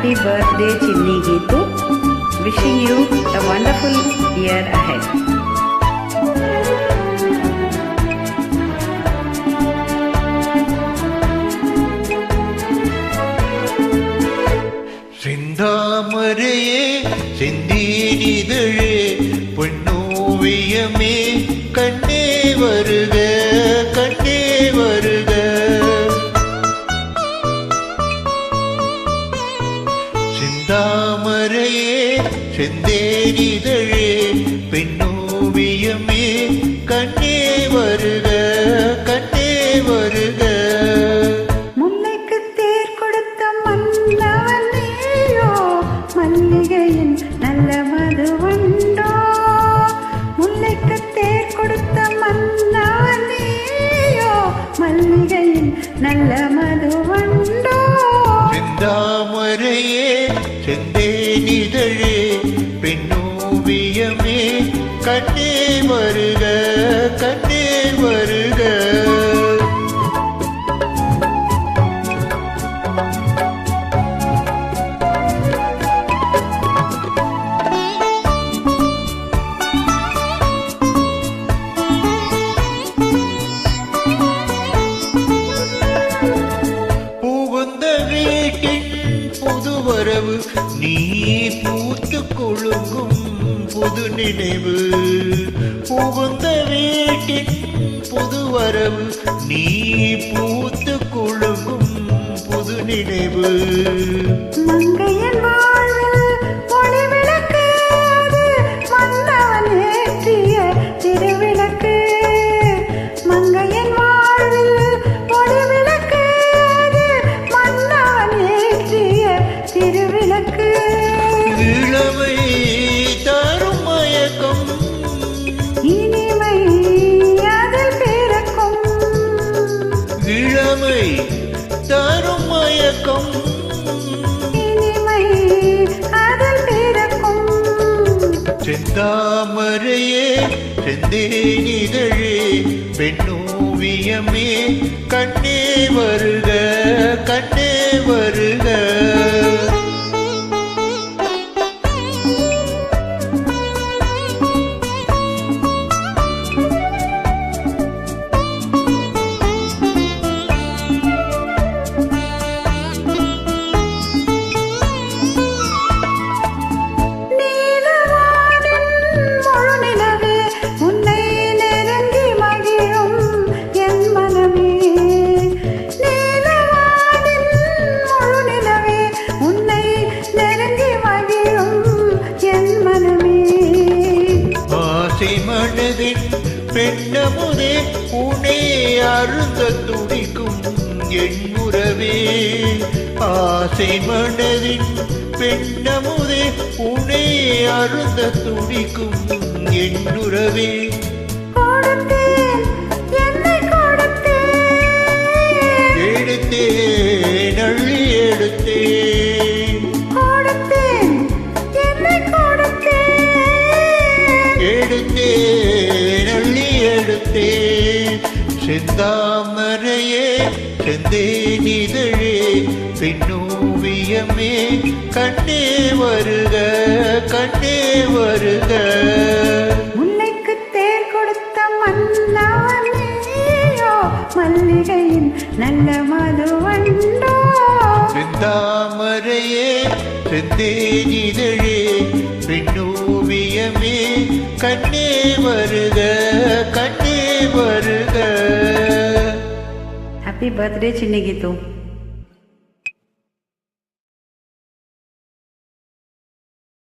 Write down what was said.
Happy birthday Chinni Geetu. Wishing you a wonderful year ahead. செந்தாமரையே செந்தீனிதழே பொன்னோவியமே கண்ணே வருக கண்ணே வருக. செந்தாமரையே செந்தேனிதழே பெண்ணோவியமே கண்ணே வருக கண்ணே வருக. மல்லிகையின் நல்ல மதுவண்டோ முல்லைக்கு தேர் கொடுத்த மன்னவனேயோ மல்லிகையின் நல்ல மதுவண்டோ. செந்தாமரையே செந்தேனிதழே பெண்ணோவியமே கண்ணே வருக கண்ணே வருக. புதுவரவு நீ பூத்து கொழுங்கும் புது நினைவு. புகுந்த வீட்டின் புதுவரவு நீ பூத்து கொழுங்கும் புது நினைவு. மங்கையன் வாழ்வில் ஒளி விளக்கு அது மன்னவன் ஏற்றிய திருவிளக்கு. மங்கையன் வாழ்வில் ஒளி விளக்கு அது மன்னவன் ஏற்றிய திருவிளக்கு. இளமை தரும் மயக்கம் இனிமை அதில் பிறக்கும். இளமை தரும் மயக்கம் இனிமை அதில் பிறக்கும். செந்தாமரையே செந்தேனிதழே பெண்ணோவியமே கண்ணே வருக கண்ணே வருக. மனதின் பெண்ணமுதே உனே அருந்த துடிக்கும் என் உறவே. ஆசை மனதின் பெண்ணமுதே உனே அருந்த துடிக்கும் என் உறவே. எடுத்தேன் அள்ளி எடுத்தேன் எடுத்தேன் அள்ளி எடுத்தேன். செந்தாமரையே செந்தேனிதழே பெண்ணோவியமே கண்ணே வருக கண்ணே வருக. முல்லைக்கு தேர் கொடுத்த மன்னவனேயோ மல்லிகையின் நல்ல மதுவண்டோ. செந்தாமரையே செந்தேனிதழே பெண்ணோவியமே கண்ணே வருக கண்ணே வருக. Happy birthday Chinni Geetu.